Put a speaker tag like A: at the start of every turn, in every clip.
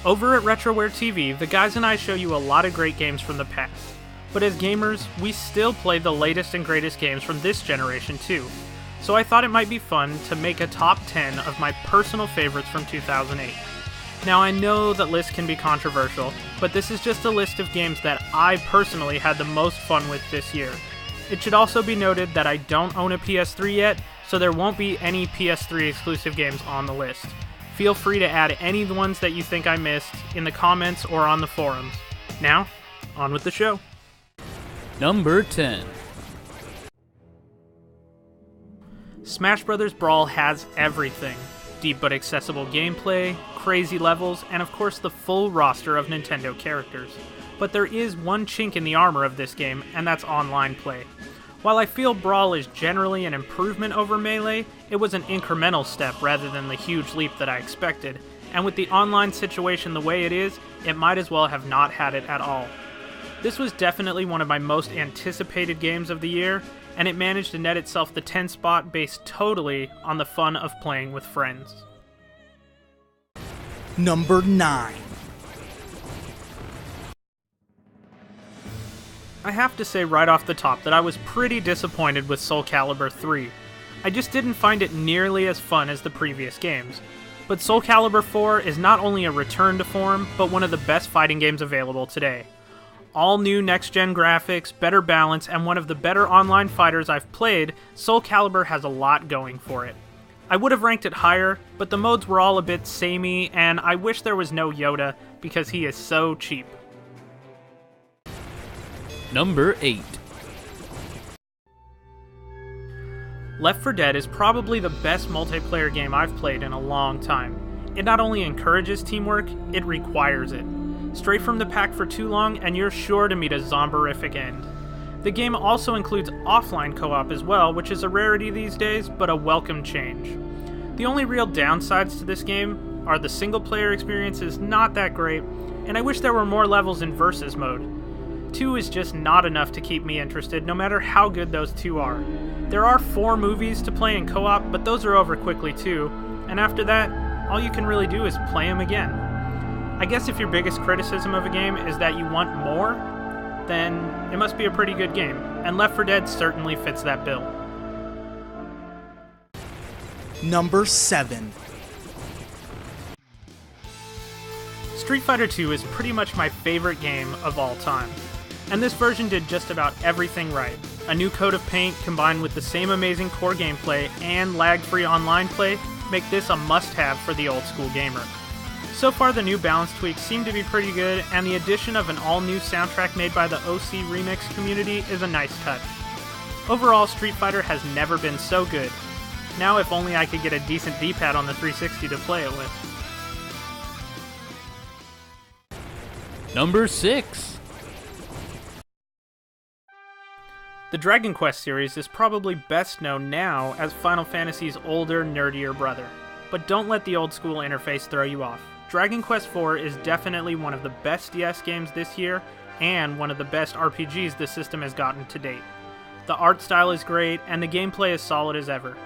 A: Over at RetroWare TV, the guys and I show you a lot of great games from the past. But as gamers, we still play the latest and greatest games from this generation too. So I thought it might be fun to make a top 10 of my personal favorites from 2008. Now I know that lists can be controversial, but this is just a list of games that I personally had the most fun with this year. It should also be noted that I don't own a PS3 yet, so there won't be any PS3 exclusive games on the list. Feel free to add any ones that you think I missed in the comments or on the forums. Now, on with the show.
B: Number 10.
A: Smash Bros. Brawl has everything. Deep but accessible gameplay, crazy levels, and of course the full roster of Nintendo characters. But there is one chink in the armor of this game, and that's online play. While I feel Brawl is generally an improvement over Melee, it was an incremental step rather than the huge leap that I expected, and with the online situation the way it is, it might as well have not had it at all. This was definitely one of my most anticipated games of the year, and it managed to net itself the 10 spot based totally on the fun of playing with friends.
C: Number 9.
A: I have to say right off the top that I was pretty disappointed with Soul Calibur 3. I just didn't find it nearly as fun as the previous games. But Soul Calibur 4 is not only a return to form, but one of the best fighting games available today. All new next-gen graphics, better balance, and one of the better online fighters I've played, Soul Calibur has a lot going for it. I would have ranked it higher, but the modes were all a bit samey, and I wish there was no Yoda, because he is so cheap.
B: Number 8.
A: Left 4 Dead is probably the best multiplayer game I've played in a long time. It not only encourages teamwork, it requires it. Stray from the pack for too long and you're sure to meet a zomberific end. The game also includes offline co-op as well, which is a rarity these days, but a welcome change. The only real downsides to this game are the single player experience is not that great, and I wish there were more levels in Versus mode. 2 is just not enough to keep me interested, no matter how good those 2 are. There are 4 movies to play in co-op, but those are over quickly too, and after that, all you can really do is play them again. I guess if your biggest criticism of a game is that you want more, then it must be a pretty good game, and Left 4 Dead certainly fits that bill.
C: Number 7.
A: Street Fighter II is pretty much my favorite game of all time. And this version did just about everything right. A new coat of paint combined with the same amazing core gameplay and lag-free online play make this a must-have for the old-school gamer. So far the new balance tweaks seem to be pretty good, and the addition of an all-new soundtrack made by the OC Remix community is a nice touch. Overall, Street Fighter has never been so good. Now if only I could get a decent D-pad on the 360 to play it with.
B: Number 6.
A: The Dragon Quest series is probably best known now as Final Fantasy's older, nerdier brother. But don't let the old school interface throw you off. Dragon Quest IV is definitely one of the best DS games this year, and one of the best RPGs the system has gotten to date. The art style is great, and the gameplay is solid as ever.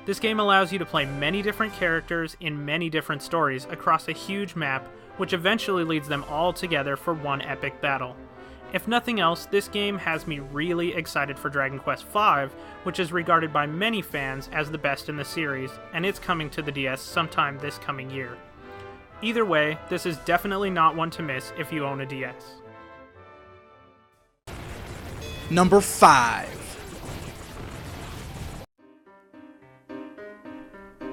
A: This game allows you to play many different characters in many different stories across a huge map, which eventually leads them all together for one epic battle. If nothing else, this game has me really excited for Dragon Quest V, which is regarded by many fans as the best in the series, and it's coming to the DS sometime this coming year. Either way, this is definitely not one to miss if you own a DS.
C: Number 5.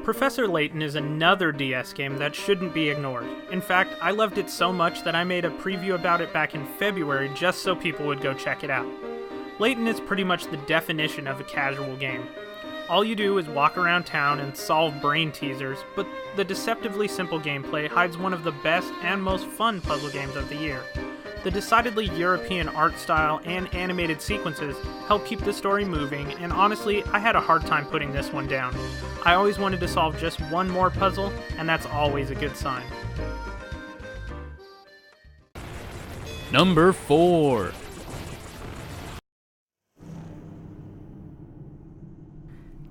A: Professor Layton is another DS game that shouldn't be ignored. In fact, I loved it so much that I made a preview about it back in February just so people would go check it out. Layton is pretty much the definition of a casual game. All you do is walk around town and solve brain teasers, but the deceptively simple gameplay hides one of the best and most fun puzzle games of the year. The decidedly European art style and animated sequences help keep the story moving, and honestly, I had a hard time putting this one down. I always wanted to solve just one more puzzle, and that's always a good sign.
B: Number 4.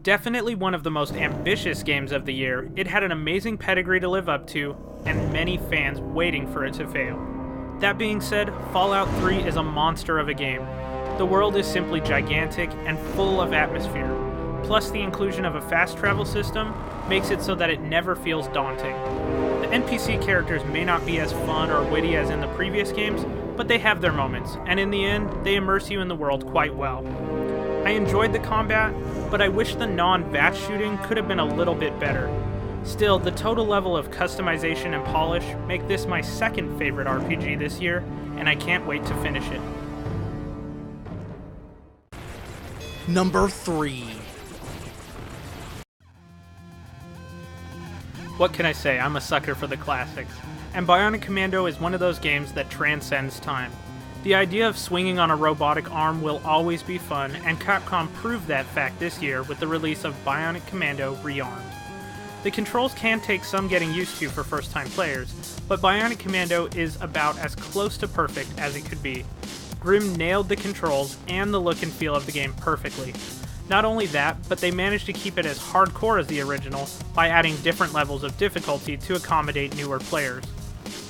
A: Definitely one of the most ambitious games of the year, it had an amazing pedigree to live up to, and many fans waiting for it to fail. That being said, Fallout 3 is a monster of a game. The world is simply gigantic and full of atmosphere. Plus, the inclusion of a fast travel system makes it so that it never feels daunting. The NPC characters may not be as fun or witty as in the previous games, but they have their moments, and in the end, they immerse you in the world quite well. I enjoyed the combat, but I wish the non-bat shooting could have been a little bit better. Still, the total level of customization and polish make this my second favorite RPG this year, and I can't wait to finish it.
C: Number 3.
A: What can I say, I'm a sucker for the classics, and Bionic Commando is one of those games that transcends time. The idea of swinging on a robotic arm will always be fun, and Capcom proved that fact this year with the release of Bionic Commando Rearmed. The controls can take some getting used to for first-time players, but Bionic Commando is about as close to perfect as it could be. Grimm nailed the controls and the look and feel of the game perfectly. Not only that, but they managed to keep it as hardcore as the original by adding different levels of difficulty to accommodate newer players.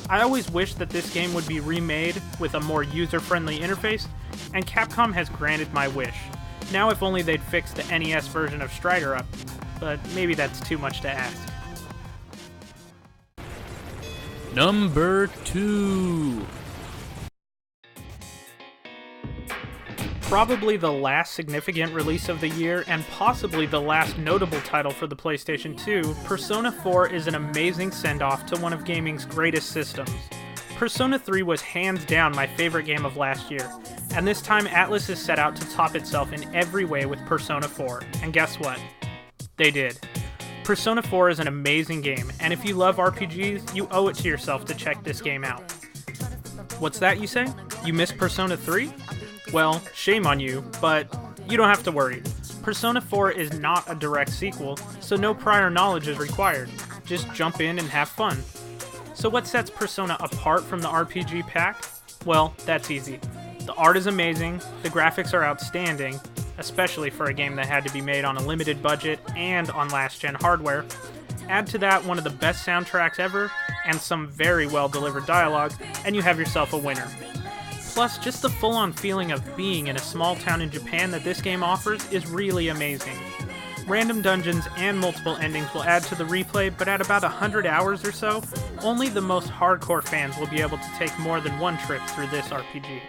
A: I always wished that this game would be remade with a more user-friendly interface, and Capcom has granted my wish. Now if only they'd fix the NES version of Strider up, but maybe that's too much to ask.
B: Number 2.
A: Probably the last significant release of the year, and possibly the last notable title for the PlayStation 2, Persona 4 is an amazing send-off to one of gaming's greatest systems. Persona 3 was hands down my favorite game of last year, and this time Atlus has set out to top itself in every way with Persona 4, and guess what? They did. Persona 4 is an amazing game, and if you love RPGs, you owe it to yourself to check this game out. What's that, you say? You missed Persona 3? Well, shame on you, but you don't have to worry. Persona 4 is not a direct sequel, so no prior knowledge is required. Just jump in and have fun. So what sets Persona apart from the RPG pack? Well, that's easy. The art is amazing, the graphics are outstanding, especially for a game that had to be made on a limited budget and on last-gen hardware. Add to that one of the best soundtracks ever, and some very well-delivered dialogue, and you have yourself a winner. Plus, just the full-on feeling of being in a small town in Japan that this game offers is really amazing. Random dungeons and multiple endings will add to the replay, but at about 100 hours or so, only the most hardcore fans will be able to take more than one trip through this RPG.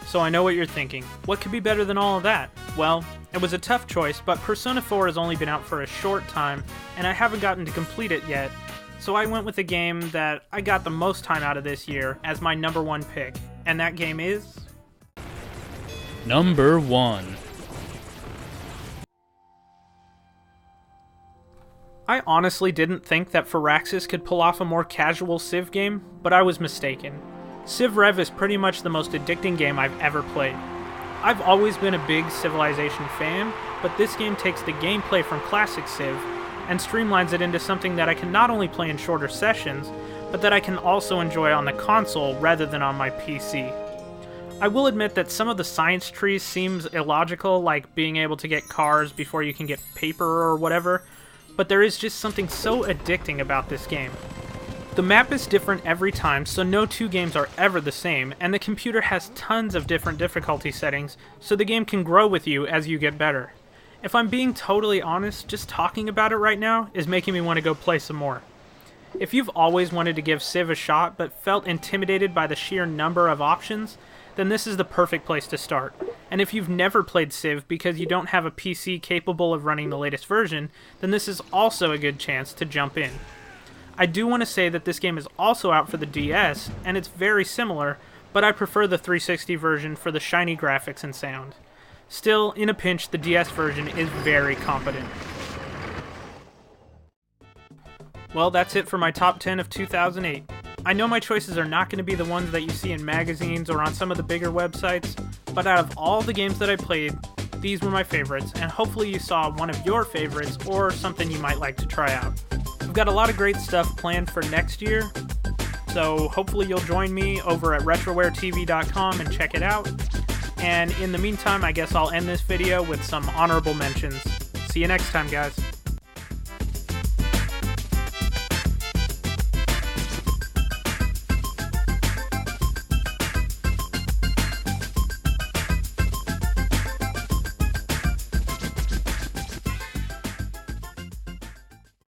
A: So I know what you're thinking. What could be better than all of that? Well, it was a tough choice, but Persona 4 has only been out for a short time, and I haven't gotten to complete it yet. So I went with the game that I got the most time out of this year as my number 1 pick, and that game is...
B: Number 1.
A: I honestly didn't think that Firaxis could pull off a more casual Civ game, but I was mistaken. Civ Rev is pretty much the most addicting game I've ever played. I've always been a big Civilization fan, but this game takes the gameplay from classic Civ and streamlines it into something that I can not only play in shorter sessions, but that I can also enjoy on the console rather than on my PC. I will admit that some of the science trees seems illogical, like being able to get cars before you can get paper or whatever, but there is just something so addicting about this game. The map is different every time, so no two games are ever the same, and the computer has tons of different difficulty settings, so the game can grow with you as you get better. If I'm being totally honest, just talking about it right now is making me want to go play some more. If you've always wanted to give Civ a shot but felt intimidated by the sheer number of options, then this is the perfect place to start. And if you've never played Civ because you don't have a PC capable of running the latest version, then this is also a good chance to jump in. I do want to say that this game is also out for the DS, and it's very similar, but I prefer the 360 version for the shiny graphics and sound. Still, in a pinch, the DS version is very competent. Well, that's it for my top 10 of 2008. I know my choices are not going to be the ones that you see in magazines or on some of the bigger websites, but out of all the games that I played, these were my favorites, and hopefully you saw one of your favorites or something you might like to try out. I've got a lot of great stuff planned for next year, so hopefully you'll join me over at RetrowareTV.com and check it out. And in the meantime, I guess I'll end this video with some honorable mentions. See you next time, guys.